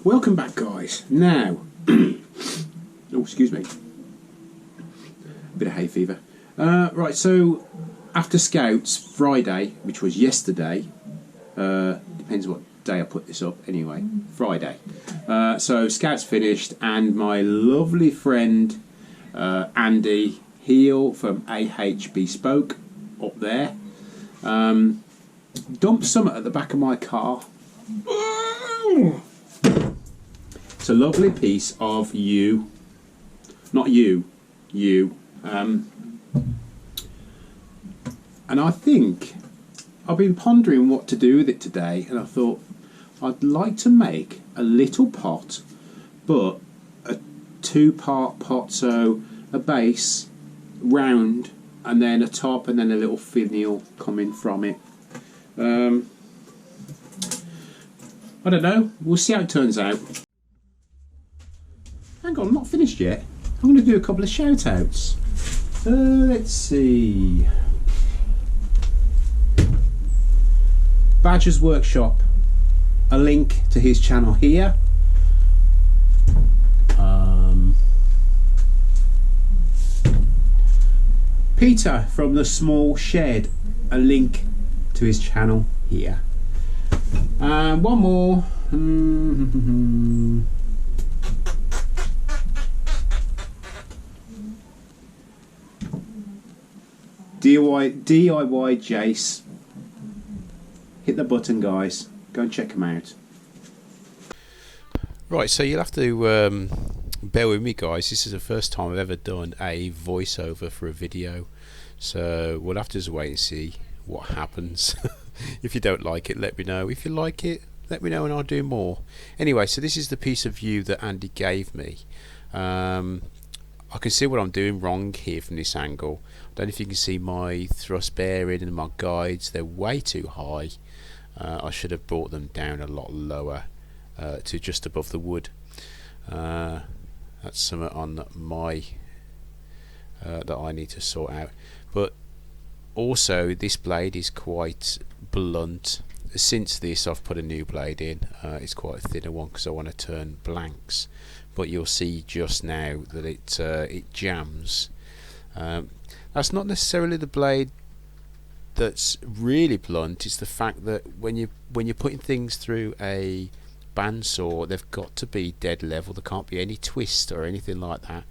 Welcome back, guys. Now, oh, excuse me, a bit of hay fever. Right, so after Scouts Friday, which was yesterday, depends what day I put this up. Anyway, Friday. So Scouts finished, and my lovely friend Andy Heel from A H Bespoke up there dumped something at the back of my car. It's a lovely piece of not you, and I think I've been pondering what to do with it today, and I thought I'd like to make a little pot, but a two-part pot, so a base, round, and then a top, and then a little finial coming from it. I don't know, we'll see how it turns out. Hang on, I'm not finished yet. I'm going to do a couple of shout outs. Let's see. Badger's Workshop, a link to his channel here. Peter from the Small Shed, a link to his channel here. And one more. DIY Jase. Hit the button, guys. Go and check him out. Right, so you'll have to bear with me, guys. This is the first time I've ever done a voiceover for a video, so we'll have to just wait and see what happens. If you don't like it, let me know. If you like it, let me know and I'll do more. Anyway, so this is the piece of view that Andy gave me. I can see what I'm doing wrong here from this angle. I don't know if you can see my thrust bearing and my guides. They're way too high. I should have brought them down a lot lower to just above the wood. That's something on my that I need to sort out. But also this blade is quite blunt. Since this I've put a new blade in. It's quite a thinner one because I want to turn blanks. But you'll see just now that it jams. That's not necessarily the blade that's really blunt. It's the fact that when you're putting things through a bandsaw, they've got to be dead level. There can't be any twist or anything like that.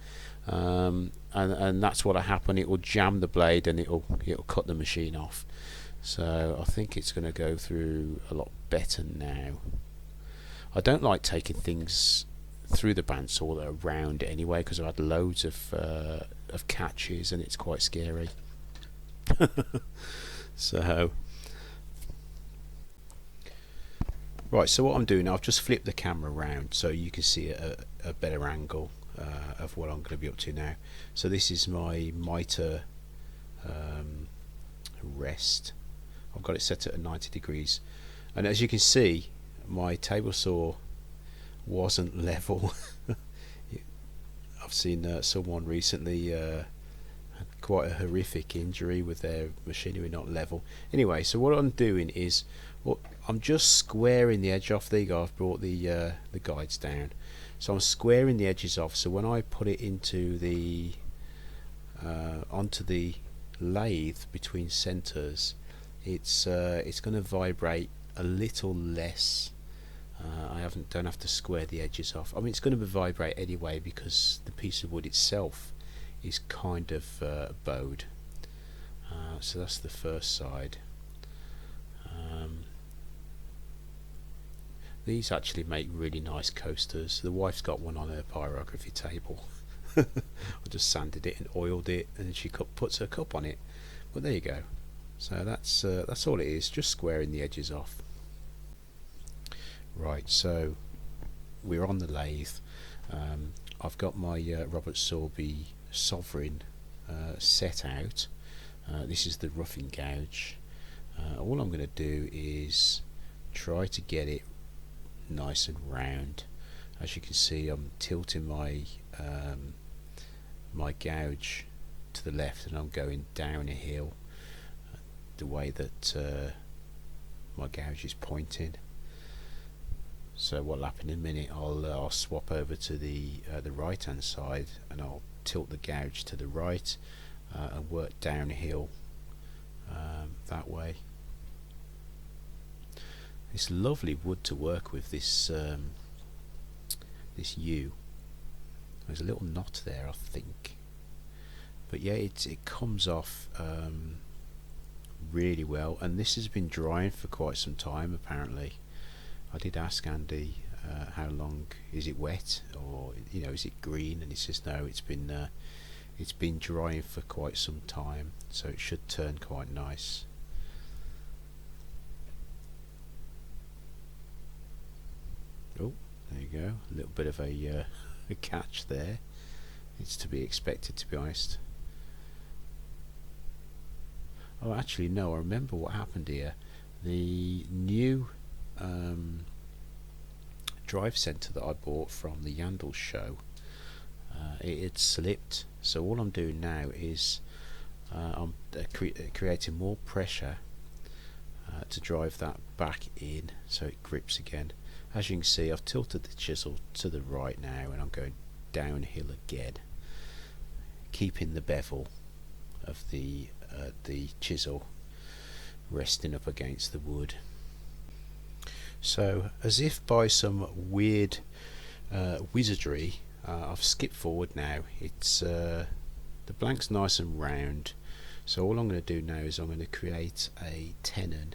And that's what'll happen. It will jam the blade and it'll cut the machine off. So I think it's going to go through a lot better now. I don't like taking things through the bandsaw that are round anyway, because I've had loads of catches and it's quite scary. So right, so what I'm doing, I've just flipped the camera around so you can see a better angle of what I'm going to be up to now. So this is my mitre rest. I've got it set at 90 degrees, and as you can see, my table saw wasn't level. I've seen someone recently had quite a horrific injury with their machinery not level. Anyway, so what I'm doing is, I'm just squaring the edge off. There you go, I've brought the guides down. So I'm squaring the edges off, so when I put it into the onto the lathe between centres, it's going to vibrate a little less. I don't have to square the edges off. I mean, it's going to vibrate anyway because the piece of wood itself is kind of bowed. So that's the first side. These actually make really nice coasters. The wife's got one on her pyrography table. I just sanded it and oiled it, and she puts her cup on it. But there you go. So that's all it is, just squaring the edges off. Right, so we're on the lathe. I've got my Robert Sorby Sovereign set out. This is the roughing gouge. All I'm going to do is try to get it nice and round. As you can see, I'm tilting my my gouge to the left, and I'm going down a hill the way that my gouge is pointing. So what'll happen in a minute, I'll swap over to the right hand side, and I'll tilt the gouge to the right and work downhill that way. It's lovely wood to work with, this this U. There's a little knot there, I think, but yeah, it comes off really well, and this has been drying for quite some time apparently. I did ask Andy how long is it wet, or is it green, and he says no, it's been drying for quite some time, so it should turn quite nice. Oh, there you go, a little bit of a catch there. It's to be expected, to be honest. Oh, actually no, I remember what happened here. The new drive centre that I bought from the Yandel show, it had slipped, so all I'm doing now is I'm creating more pressure to drive that back in so it grips again. As you can see, I've tilted the chisel to the right now, and I'm going downhill again, keeping the bevel of the chisel resting up against the wood. So, as if by some weird wizardry, I've skipped forward now. It's the blank's nice and round, so all I'm going to do now is I'm going to create a tenon,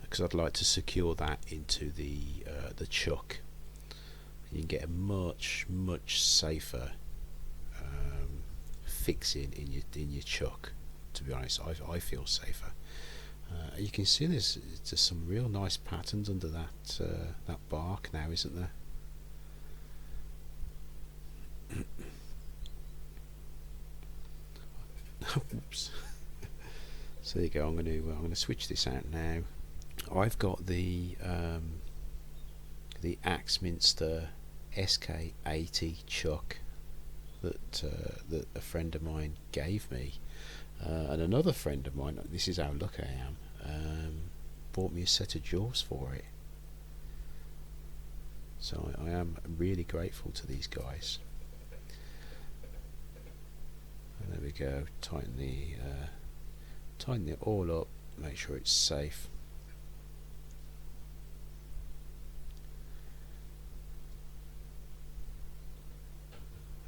because I'd like to secure that into the chuck. You can get a much safer fixing in your chuck. To be honest, I feel safer. You can see there's some real nice patterns under that bark now, isn't there? Oops. So there you go. I'm going to switch this out now. I've got the Acks SK80 chuck that a friend of mine gave me, and another friend of mine, this is how lucky I am, bought me a set of jaws for it. So I am really grateful to these guys. And there we go. Tighten it all up. Make sure it's safe.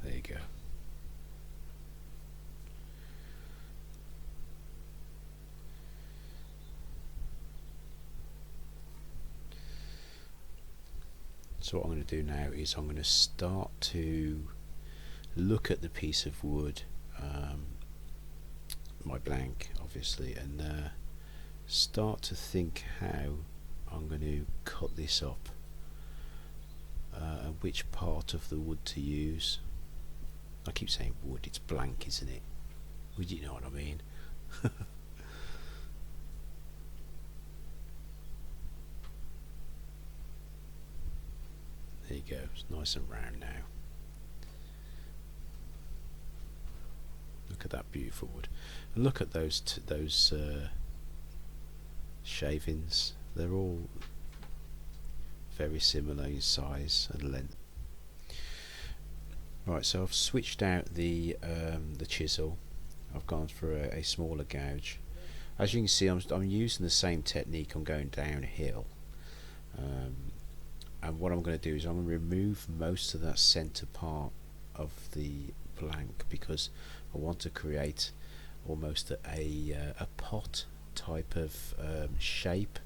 There you go. So what I'm going to do now is I'm going to start to look at the piece of wood, my blank obviously, and start to think how I'm going to cut this up, and which part of the wood to use. I keep saying wood, it's blank, isn't it? Would you know what I mean? There you go, it's nice and round now. Look at that beautiful wood, and look at those shavings. They're all very similar in size and length. Right, so I've switched out the chisel. I've gone for a smaller gouge. As you can see, I'm using the same technique. I'm going downhill, and what I'm going to do is I'm going to remove most of that centre part of the blank, because I want to create almost a pot type of shape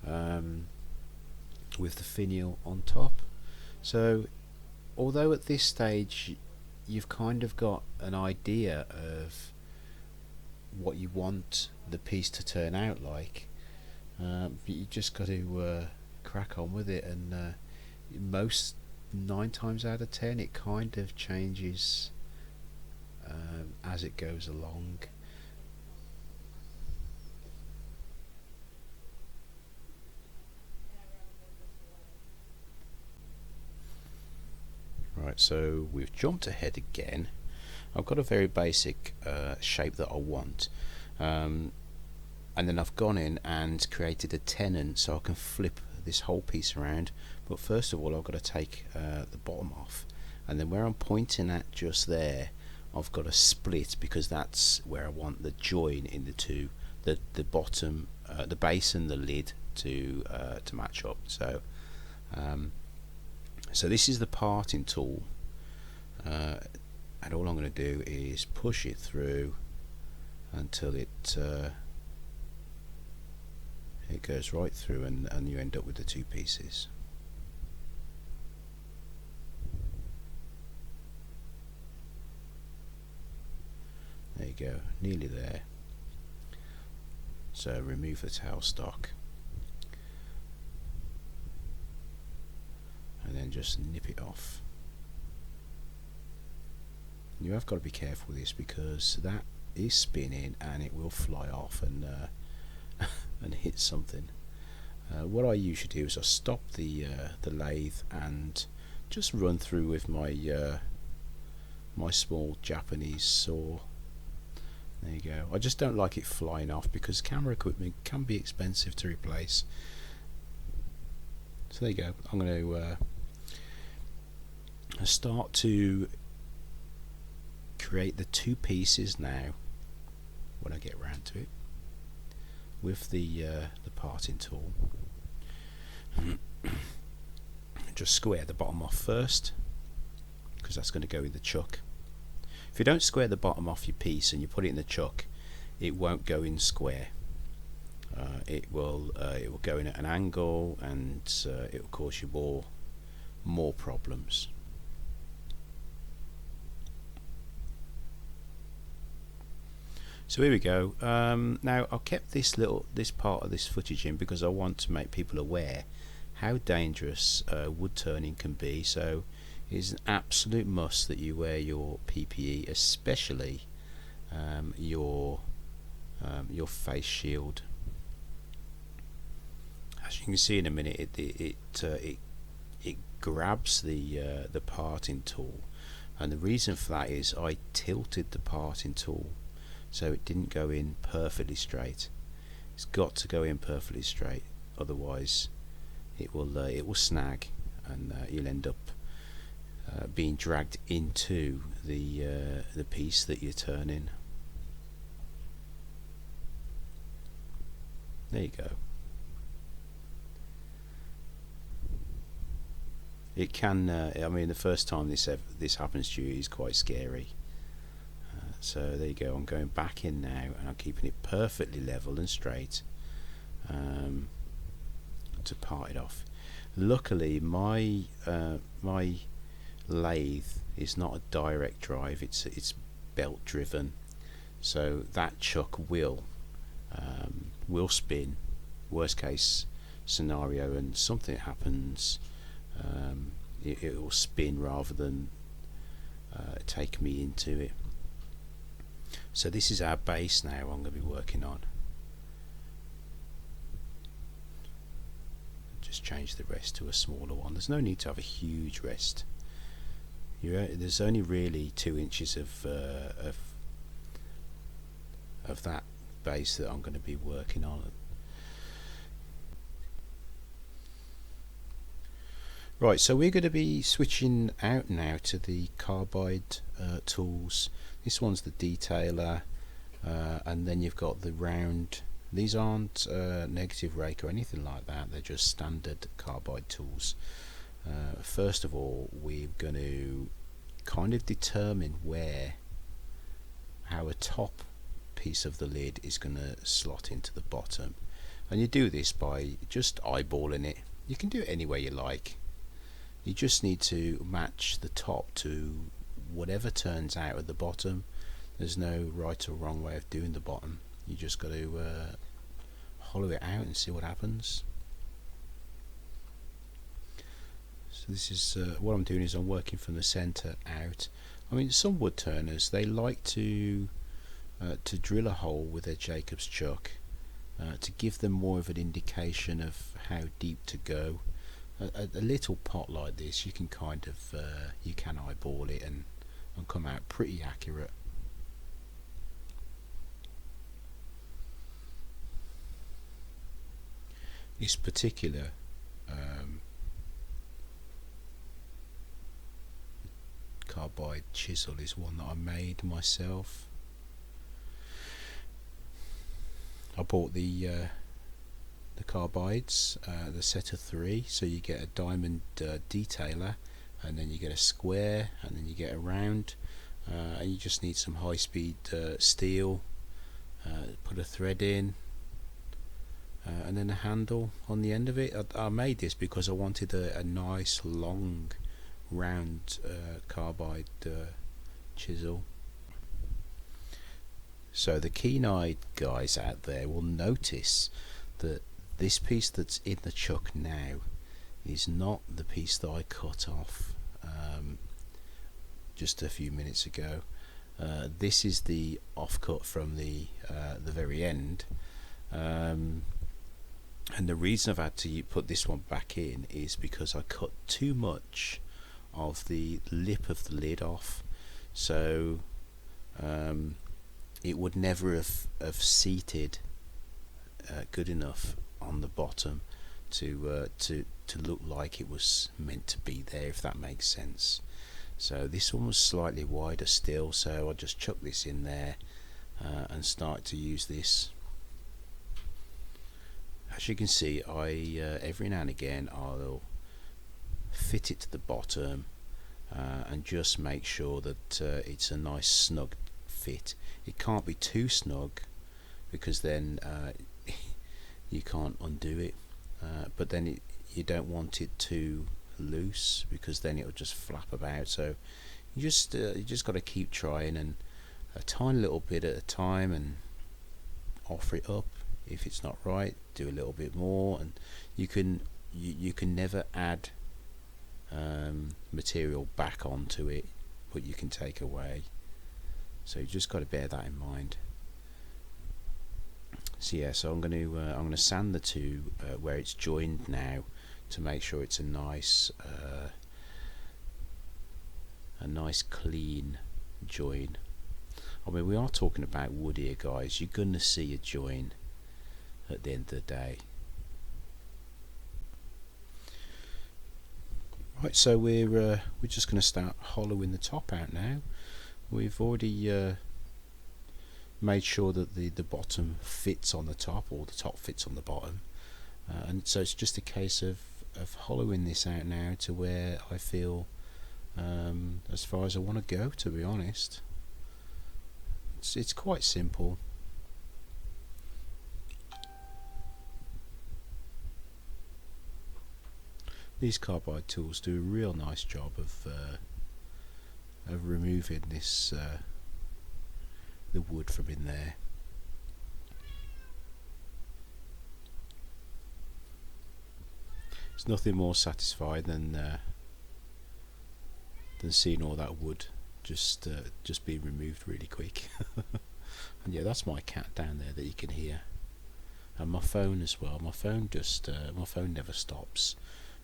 with the finial on top. So although at this stage you've kind of got an idea of what you want the piece to turn out like, but you just got to crack on with it, and most 9 times out of 10 it kind of changes as it goes along. Right, so we've jumped ahead again. I've got a very basic shape that I want, and then I've gone in and created a tenon so I can flip this whole piece around, but first of all I've got to take the bottom off, and then where I'm pointing at just there, I've got to split, because that's where I want the join in the two, the bottom, the base and the lid to match up. So so this is the parting tool, and all I'm going to do is push it through until it goes right through, and you end up with the two pieces. There you go, nearly there. So remove the tailstock, and then just nip it off. You have got to be careful with this, because that is spinning and it will fly off and and hit something. What I usually do is I stop the lathe and just run through with my my small Japanese saw. There you go. I just don't like it flying off, because camera equipment can be expensive to replace. So there you go. I'm going to start to create the two pieces now when I get round to it with the parting tool. Just square the bottom off first, because that's going to go in the chuck. If you don't square the bottom off your piece and you put it in the chuck, it won't go in square. It will go in at an angle, and it will cause you more problems. So here we go. Now I've kept this part of this footage in because I want to make people aware how dangerous wood turning can be. So it's an absolute must that you wear your PPE, especially your face shield. As you can see in a minute, it grabs the parting tool, and the reason for that is I tilted the parting tool so it didn't go in perfectly straight. It's got to go in perfectly straight, otherwise it will snag, and you'll end up being dragged into the piece that you're turning. There you go. It can. I mean, the first time this happens to you is quite scary. So there you go. I'm going back in now, and I'm keeping it perfectly level and straight to part it off. Luckily, my lathe is not a direct drive. It's belt driven, so that chuck will spin. Worst case scenario, and something happens, it will spin rather than take me into it. So this is our base now I'm going to be working on. Just change the rest to a smaller one. There's no need to have a huge rest. There's only really 2 inches of that base that I'm going to be working on. Right, so we're going to be switching out now to the Carbide tools. This one's the detailer, and then you've got the round. These aren't negative rake or anything like that, they're just standard Carbide tools. First of all, we're going to kind of determine where our top piece of the lid is going to slot into the bottom, and you do this by just eyeballing it. You can do it any way you like. You just need to match the top to whatever turns out at the bottom. There's no right or wrong way of doing the bottom. You just got to hollow it out and see what happens. So this is what I'm doing is I'm working from the center out. I mean, some wood turners, they like to drill a hole with their Jacob's chuck to give them more of an indication of how deep to go. A little pot like this, you can kind of you can eyeball it and come out pretty accurate. This particular carbide chisel is one that I made myself. I bought the carbides, the set of 3, so you get a diamond detailer, and then you get a square, and then you get a round, and you just need some high-speed steel, put a thread in, and then a handle on the end of it. I made this because I wanted a nice long round carbide chisel. So the keen-eyed guys out there will notice that this piece that's in the chuck now is not the piece that I cut off just a few minutes ago. This is the offcut from the very end, and the reason I've had to put this one back in is because I cut too much of the lip of the lid off, so it would never have seated good enough on the bottom to look like it was meant to be there, if that makes sense. So this one was slightly wider still, so I just chuck this in there and start to use this. As you can see, I every now and again I'll fit it to the bottom and just make sure that it's a nice snug fit. It can't be too snug because then you can't undo it, but then you don't want it too loose because then it'll just flap about. So you just got to keep trying, and a tiny little bit at a time, and offer it up. If it's not right, do a little bit more, and you can never add material back onto it, but you can take away. So you just got to bear that in mind. So yeah, so I'm going to sand the two where it's joined now to make sure it's a nice clean join. I mean, we are talking about wood here, guys. You're going to see a join at the end of the day. Right, so we're just going to start hollowing the top out now. We've already made sure that the bottom fits on the top, or the top fits on the bottom, and so it's just a case of hollowing this out now to where I feel as far as I want to go, to be honest. It's quite simple. These carbide tools do a real nice job of removing this the wood from in there. It's nothing more satisfying than seeing all that wood just being removed really quick. And yeah, that's my cat down there that you can hear, and my phone as well. My phone never stops,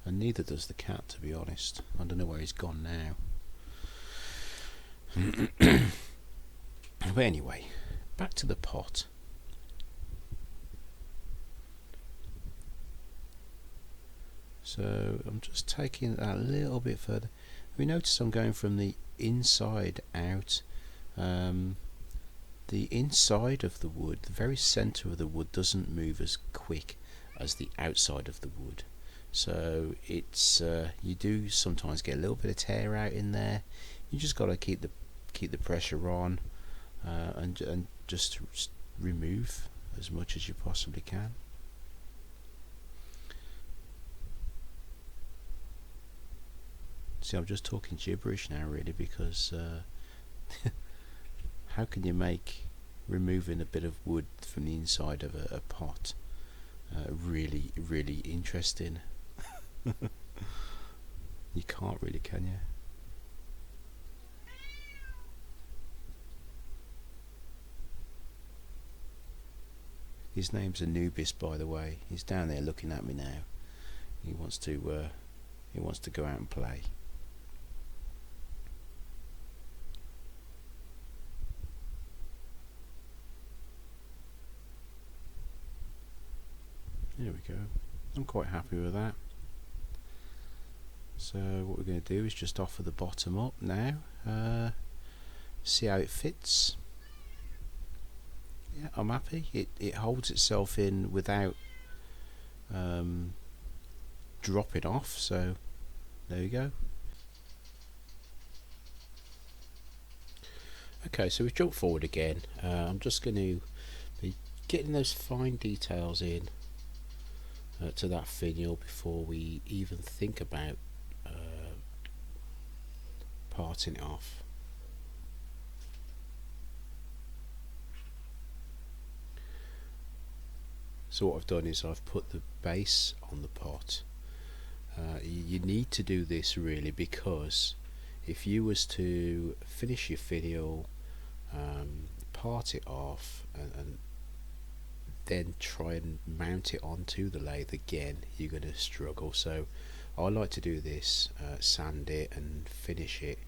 and neither does the cat, to be honest. I don't know where he's gone now. But anyway, back to the pot. So I'm just taking that a little bit further. We notice I'm going from the inside out. The inside of the wood, the very center of the wood, doesn't move as quick as the outside of the wood. So it's you do sometimes get a little bit of tear out in there. You just got to keep the pressure on and just remove as much as you possibly can. See, I'm just talking gibberish now, really, because how can you make removing a bit of wood from the inside of a pot really, really interesting? You can't really, can you? His name's Anubis, by the way. He's down there looking at me now. He wants to go out and play. There we go. I'm quite happy with that. So what we're going to do is just offer the bottom up now, see how it fits. Yeah, I'm happy. It holds itself in without dropping off, so there you go. Okay, so we've jumped forward again. I'm just going to be getting those fine details in to that finial before we even think about parting it off. So what I've done is I've put the base on the pot. You need to do this really, because if you was to finish your finial, part it off, and then try and mount it onto the lathe again, you're going to struggle. So I like to do this, sand it and finish it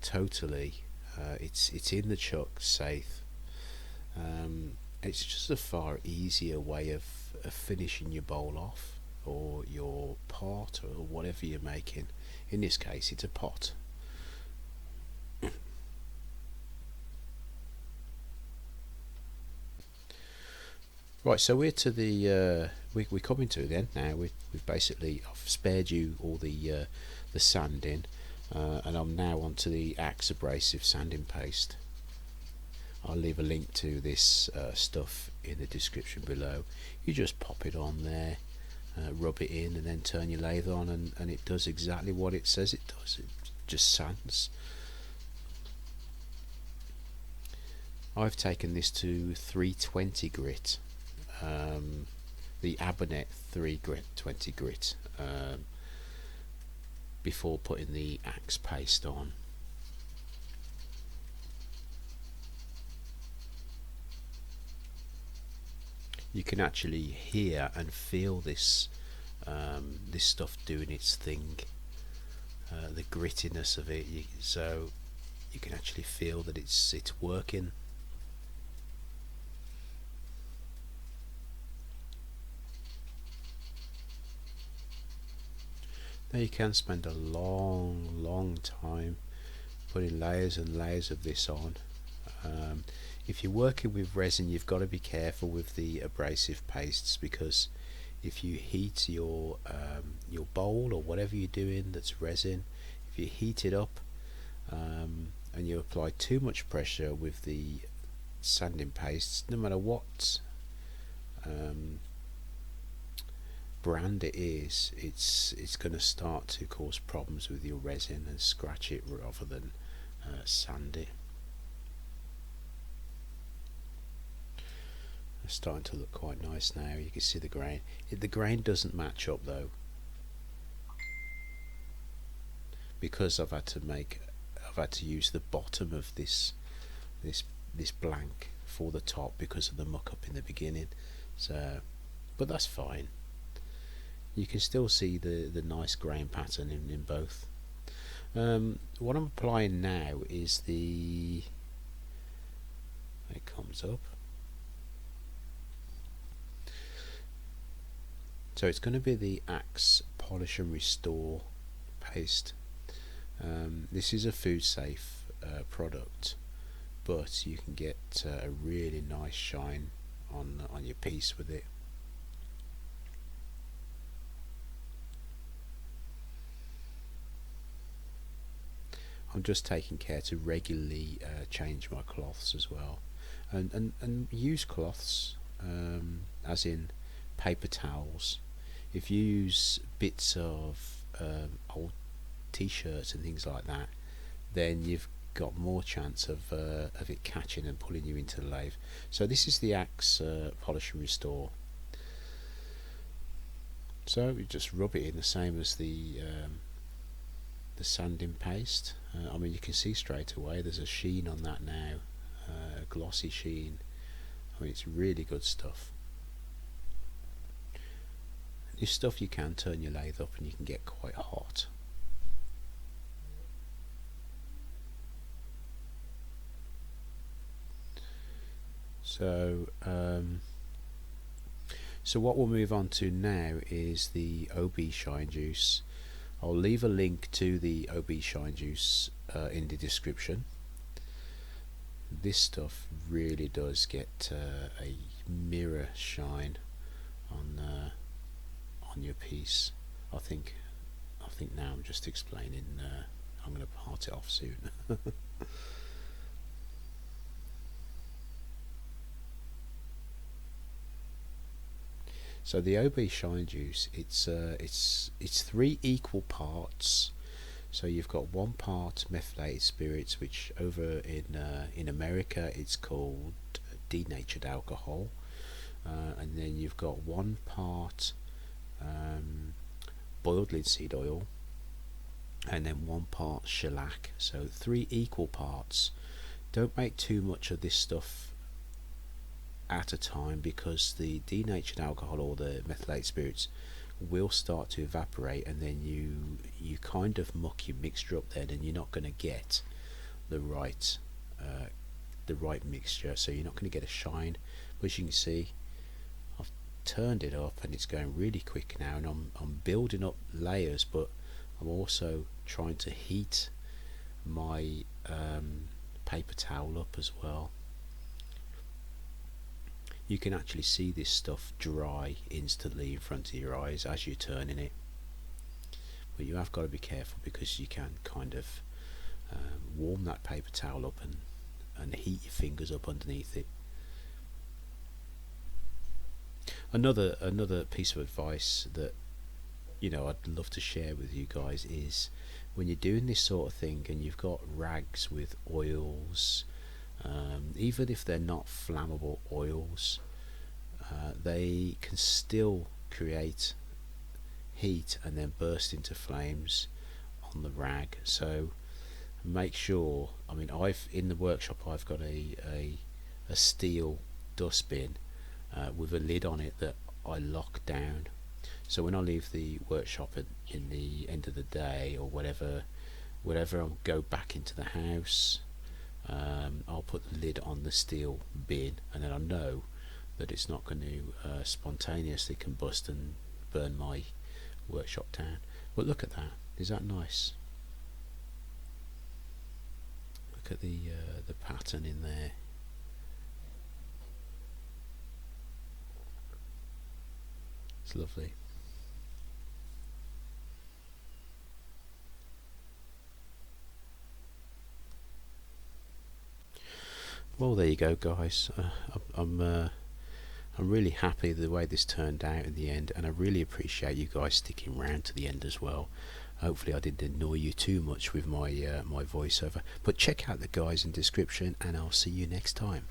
totally. It's in the chuck safe. It's just a far easier way of finishing your bowl off, or your pot, or whatever you're making. In this case it's a pot. Right, so we're to the we're coming to then now. We've basically, I've spared you all the sanding, and I'm now onto the Acks abrasive sanding paste. I'll leave a link to this stuff in the description below. You just pop it on there, rub it in, and then turn your lathe on, and it does exactly what it says it does. It just sands. I've taken this to 320 grit, the Abranet 320 grit, before putting the Acks paste on. You can actually hear and feel this this stuff doing its thing, the grittiness of it. So you can actually feel that it's working. Now you can spend a long time putting layers and layers of this on. If you're working with resin, you've got to be careful with the abrasive pastes, because if you heat your bowl or whatever you're doing that's resin, if you heat it up and you apply too much pressure with the sanding pastes, no matter what brand it is, it's going to start to cause problems with your resin and scratch it rather than sand it. It's starting to look quite nice now. You can see the grain. The grain doesn't match up though, because I've had to use the bottom of this blank for the top because of the muck up in the beginning. So, but that's fine. You can still see the nice grain pattern in both. What I'm applying now is it comes up. So it's going to be the Acks Polish and Restore paste. This is a food safe product, but you can get a really nice shine on your piece with it. I'm just taking care to regularly change my cloths as well, and use cloths as in paper towels. If you use bits of old t-shirts and things like that, then you've got more chance of it catching and pulling you into the lathe. So this is the Acks Polish and Restore. So you just rub it in the same as the sanding paste. I mean, you can see straight away there's a sheen on that now, a glossy sheen. I mean, it's really good stuff. This stuff you can turn your lathe up and you can get quite hot. So so what we'll move on to now is the OB shine juice. I'll leave a link to the OB Shine Juice in the description. This stuff really does get a mirror shine on your piece. I think now I'm just explaining. I'm going to part it off soon. So the OB Shine Juice, it's 3 equal parts. So you've got 1 part methylated spirits, which over in America it's called denatured alcohol, and then you've got 1 part boiled linseed oil, and then 1 part shellac. So 3 equal parts. Don't make too much of this stuff at a time, because the denatured alcohol or the methylated spirits will start to evaporate, and then you kind of muck your mixture up then, and you're not going to get the right mixture, so you're not going to get a shine. But as you can see, I've turned it up and it's going really quick now, and I'm building up layers, but I'm also trying to heat my paper towel up as well. You can actually see this stuff dry instantly in front of your eyes as you're turning it, but you have got to be careful, because you can kind of warm that paper towel up and heat your fingers up underneath it. Another piece of advice that I'd love to share with you guys is, when you're doing this sort of thing and you've got rags with oils, even if they're not flammable oils, they can still create heat and then burst into flames on the rag. So make sure, in the workshop I've got a steel dustbin with a lid on it that I lock down. So when I leave the workshop in the end of the day or whatever I'll go back into the house, I'll put the lid on the steel bin, and then I know that it's not going to spontaneously combust and burn my workshop down. But look at that, is that nice? Look at the pattern in there. It's lovely. Well, there you go, guys. I'm really happy the way this turned out in the end, and I really appreciate you guys sticking around to the end as well. Hopefully I didn't annoy you too much with my voiceover, but check out the guys in description, and I'll see you next time.